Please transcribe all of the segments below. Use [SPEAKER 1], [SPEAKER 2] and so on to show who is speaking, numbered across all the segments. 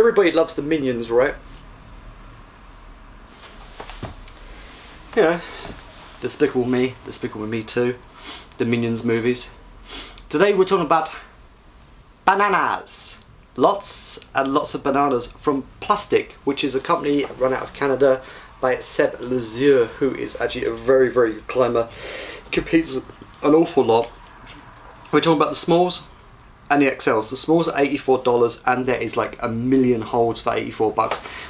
[SPEAKER 1] Everybody loves the Minions, right? You know, Despicable Me, Despicable Me 2, the Minions movies. Today we're talking about bananas. Lots and lots of bananas from Plastick, which is a company run out of Canada by Seb Lazure, who is actually a very, very good climber. Competes an awful lot. We're talking about the smalls and the XLs. The smalls are $84 and there is like a million holds for $84.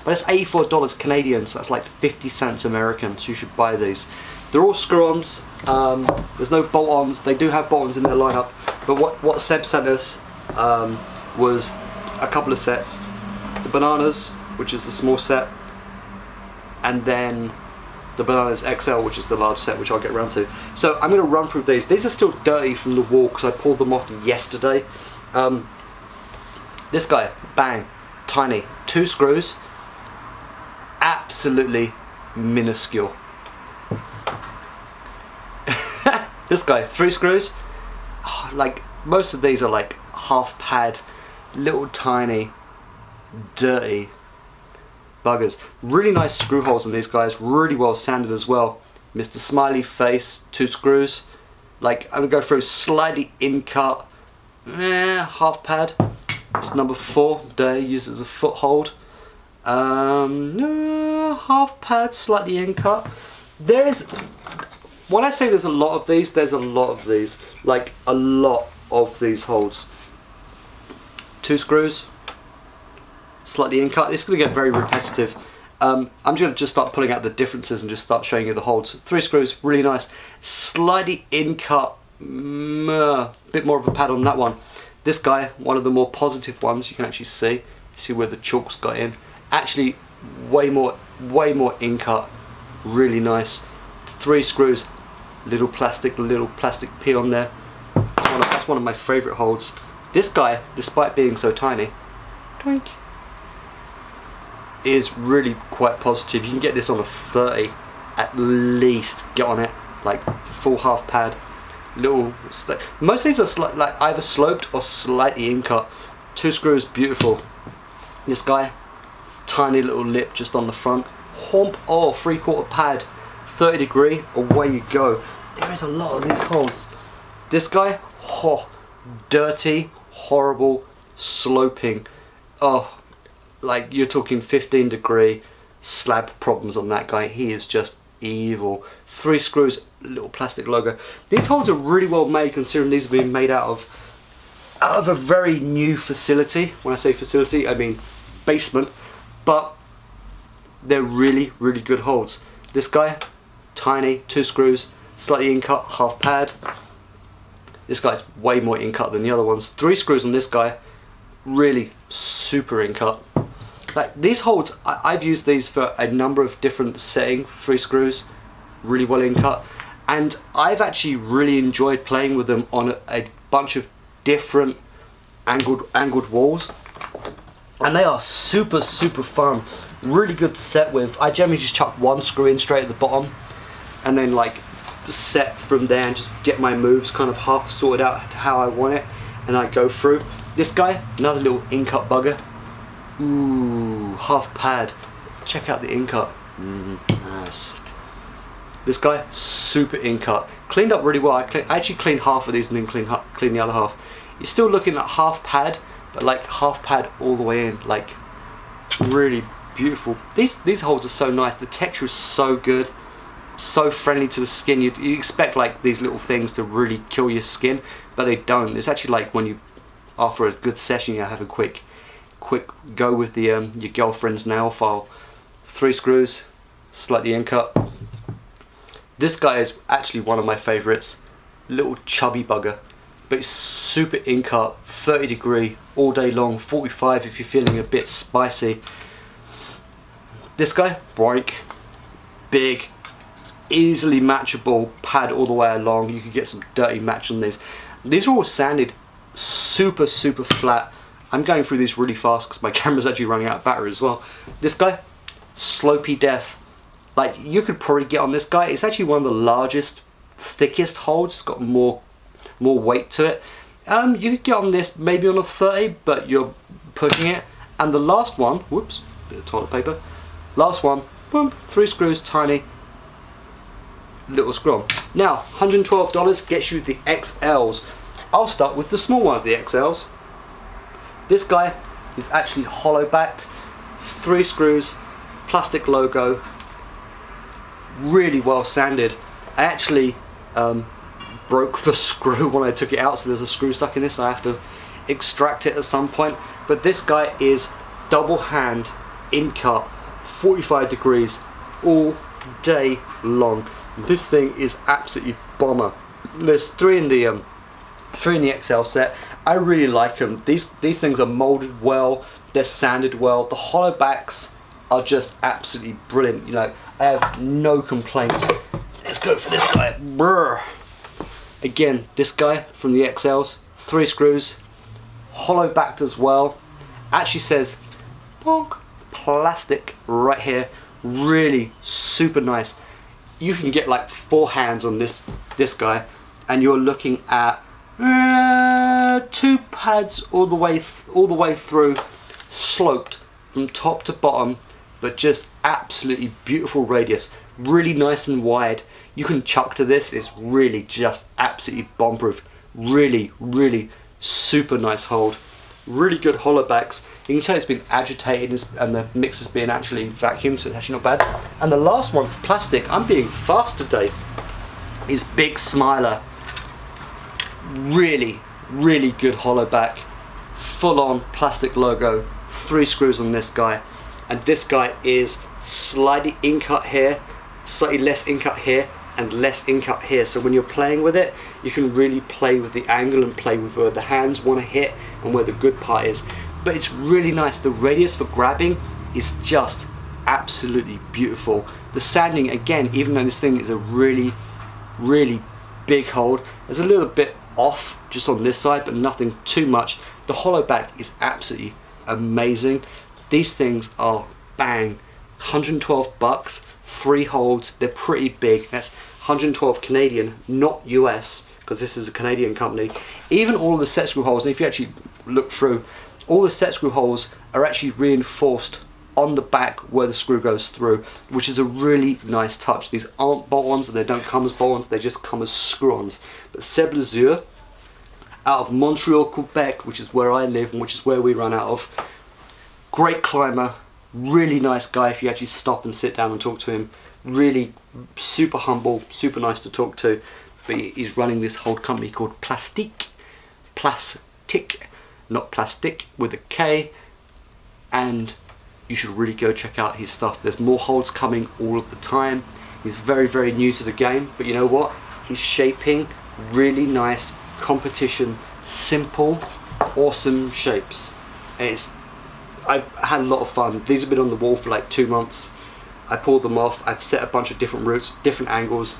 [SPEAKER 1] But it's $84 Canadian, so that's like 50 cents American, so you should buy these. They're all screw-ons, there's no bolt-ons. They do have bolt-ons in their lineup, but what Seb sent us was a couple of sets. The bananas, which is the small set, and then the bananas XL, which is the large set, which I'll get around to. So I'm going to run through these. These are still dirty from the wall because I pulled them off yesterday. This guy, bang, tiny, 2 screws, absolutely minuscule. This guy, 3 screws. Oh, like most of these are like half pad, little tiny, dirty buggers. Really nice screw holes in these guys, really well sanded as well. Mr. Smiley Face, 2 screws. Like I'm gonna go through slightly in cut, half pad. It's number 4. There, use it as a foothold. Half pad, slightly in cut. When I say there's a lot of these, there's a lot of these. Like a lot of these holds. 2 screws, slightly in cut. This is going to get very repetitive. I'm going to just start pulling out the differences and just start showing you the holds. 3 screws, really nice. Slightly in cut, bit more of a pad on that one. This guy, one of the more positive ones, you can actually see where the chalk's got in. Actually, way more in cut, really nice. 3 screws, little plastic P on there. That's one of my favourite holds. This guy, despite being so tiny, twink, is really quite positive. You can get this on a 30 at least. Get on it, like full half pad. Most of these are like either sloped or slightly in cut. 2 screws, beautiful. This guy, tiny little lip just on the front. Homp, 3/4 pad, 30 degree, away you go. There is a lot of these holds. This guy, dirty, horrible, sloping. Like you're talking 15 degree slab problems on that guy. He is just evil. 3 screws, little plastic logo. These holds are really well made, considering these are being made out of a very new facility. When I say facility, I mean basement, but they're really, really good holds. This guy, tiny, 2 screws, slightly in cut, half pad. This guy's way more in cut than the other ones. 3 screws on this guy, really super in cut. Like these holds, I've used these for a number of different settings. 3 screws, really well in cut, and I've actually really enjoyed playing with them on a bunch of different angled walls, and they are super fun. Really good to set with. I generally just chuck 1 screw in straight at the bottom, and then like set from there and just get my moves kind of half sorted out to how I want it, and I go through. This guy, another little in cut bugger. Ooh, half pad. Check out the in cut. Nice. This guy, super in cut. Cleaned up really well. I actually cleaned half of these and then clean the other half. You're still looking at half pad, but like half pad all the way in. Like really beautiful. These holds are so nice. The texture is so good, so friendly to the skin. You expect like these little things to really kill your skin, but they don't. It's actually like when you, after a good session, you have a quick go with the your girlfriend's nail file. 3 screws, slightly in cut. This guy is actually one of my favourites. Little chubby bugger, but it's super in cut, 30 degree all day long, 45 if you're feeling a bit spicy. This guy, boink, big, easily matchable pad all the way along. You could get some dirty match on these. These are all sanded super flat. I'm going through these really fast because my camera's actually running out of battery as well. This guy, slopey death. Like you could probably get on this guy. It's actually one of the largest, thickest holds. It's got more weight to it. You could get on this maybe on a 30, but you're pushing it. And the last one, whoops, bit of toilet paper. Last one, boom, 3 screws, tiny little screw on. Now, $112 gets you the XLs. I'll start with the small one of the XLs. This guy is actually hollow backed, 3 screws, plastic logo, really well sanded. I actually broke the screw when I took it out, so there's a screw stuck in this. I have to extract it at some point. But this guy is double hand in cut, 45 degrees all day long. This thing is absolutely bomber. There's 3 in the XL set. I really like them. These things are molded well, they're sanded well. The hollow backs are just absolutely brilliant. You know, I have no complaints. Let's go for this guy. Brr. Again, this guy from the XLs, 3 screws, hollow backed as well. Actually says bonk, plastic right here. Really super nice. You can get like 4 hands on this guy, and you're looking at 2 pads all the way through, sloped from top to bottom, but just absolutely beautiful radius. Really nice and wide. You can chuck to this. It's really just absolutely bomb proof. Really, really super nice hold. Really good hollow backs. You can tell it's been agitated and the mix is being actually vacuumed, so it's actually not bad. And the last one for plastic, I'm being fast today, is Big Smiler. Really, really good hollow back, full on plastic logo, 3 screws on this guy. And this guy is slightly in cut here, slightly less in cut here, and less in cut here. So when you're playing with it, you can really play with the angle and play with where the hands want to hit and where the good part is. But it's really nice. The radius for grabbing is just absolutely beautiful. The sanding, again, even though this thing is a really, really big hold, there's a little bit off just on this side, but nothing too much. The hollow back is absolutely amazing. These things are bang, 112 bucks, 3 holds. They're pretty big. That's 112 Canadian, not US, because this is a Canadian company. Even all the set screw holes, and if you actually look through, all the set screw holes are actually reinforced on the back where the screw goes through, which is a really nice touch. These aren't bolt-ons, they don't come as bolt-ons, they just come as screw-ons. But Seb Lazure, out of Montreal, Quebec, which is where I live and which is where we run out of, great climber, really nice guy if you actually stop and sit down and talk to him. Really super humble, super nice to talk to. But he's running this whole company called Plastick, not plastic, with a K, and you should really go check out his stuff. There's more holds coming all of the time. He's very, very new to the game, but you know what? He's shaping really nice competition, simple, awesome shapes. And I've had a lot of fun. These have been on the wall for like 2 months. I pulled them off. I've set a bunch of different routes, different angles,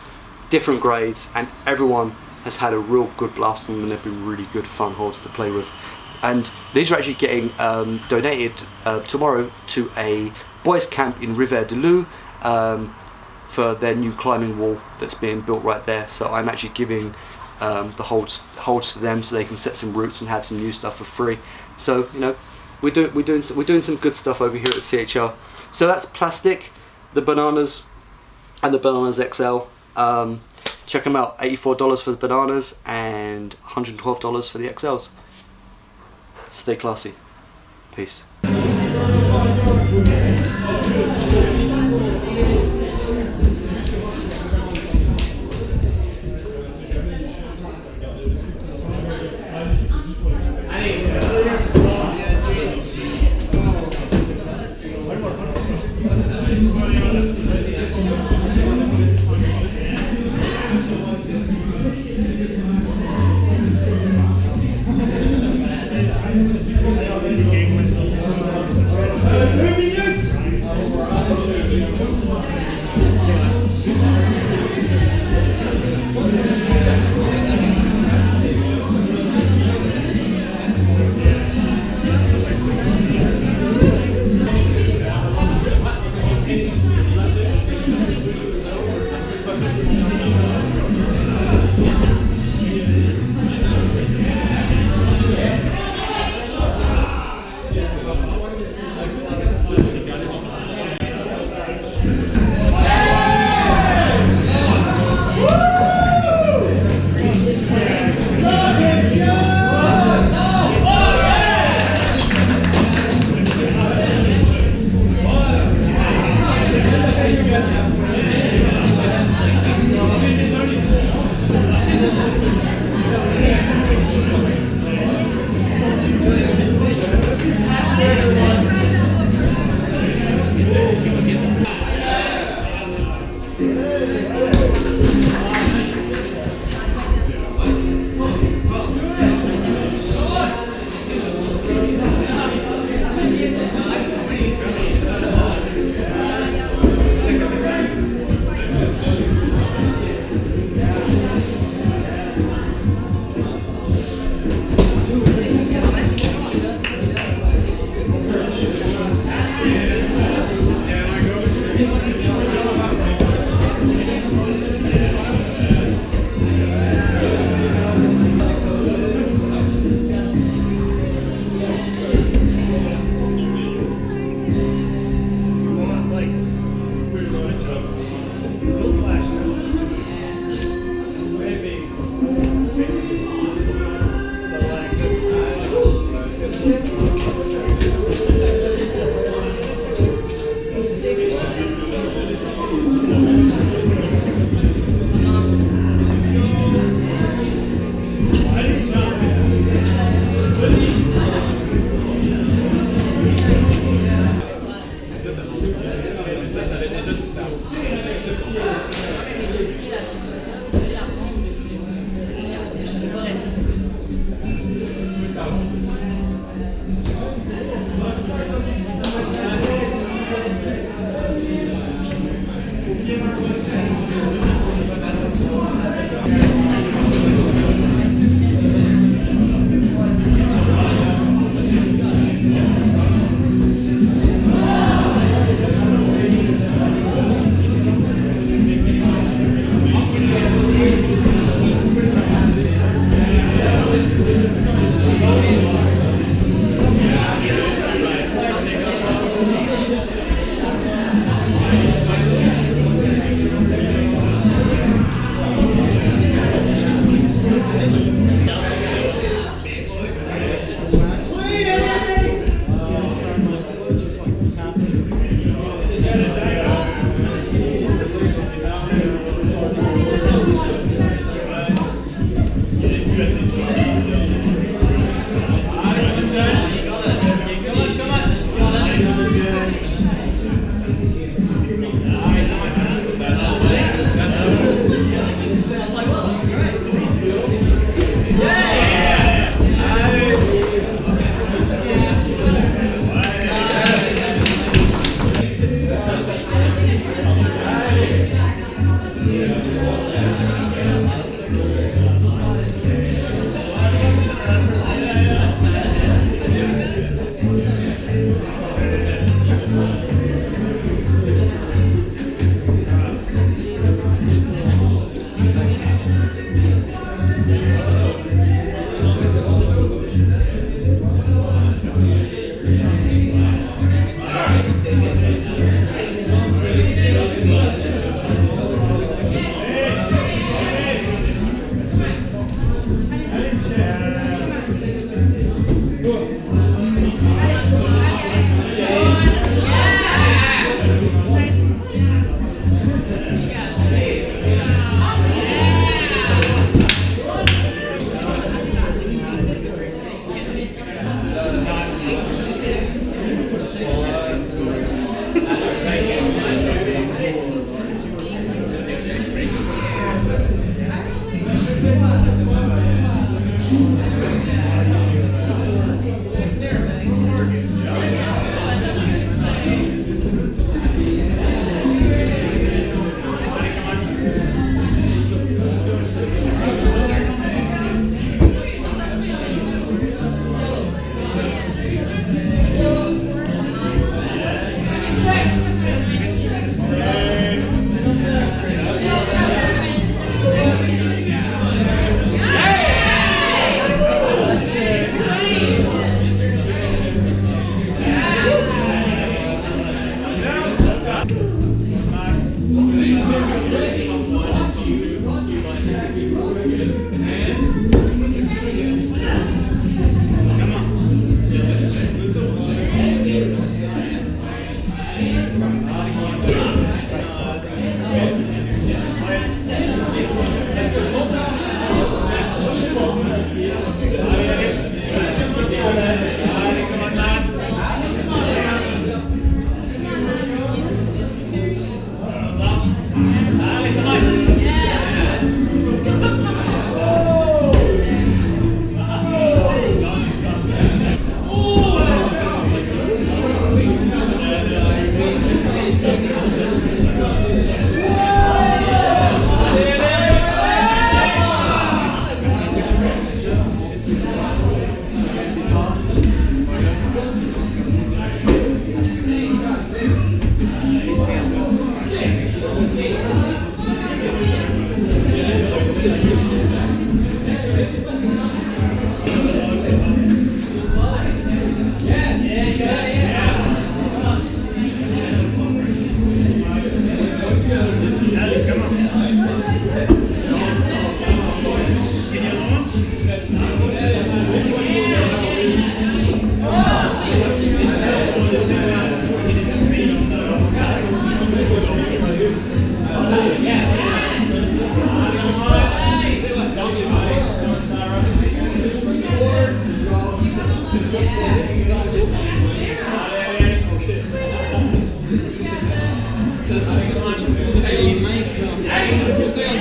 [SPEAKER 1] different grades, and everyone has had a real good blast on them, and they've been really good fun holds to play with. And these are actually getting donated tomorrow to a boys camp in Rivière-du-Loup for their new climbing wall that's being built right there. So I'm actually giving the holds to them so they can set some routes and have some new stuff for free. So you know, we're doing some good stuff over here at CHR. So that's Plastick, the Bananas, and the Bananas XL. Check them out. $84 for the Bananas and $112 for the XLs. Stay classy. Peace.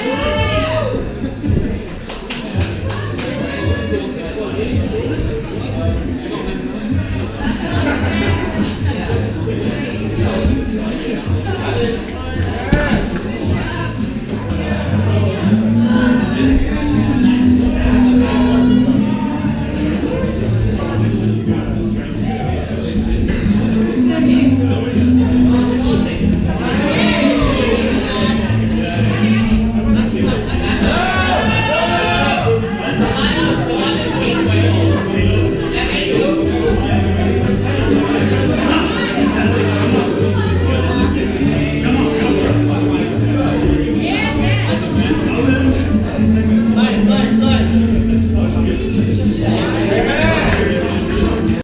[SPEAKER 2] It's okay.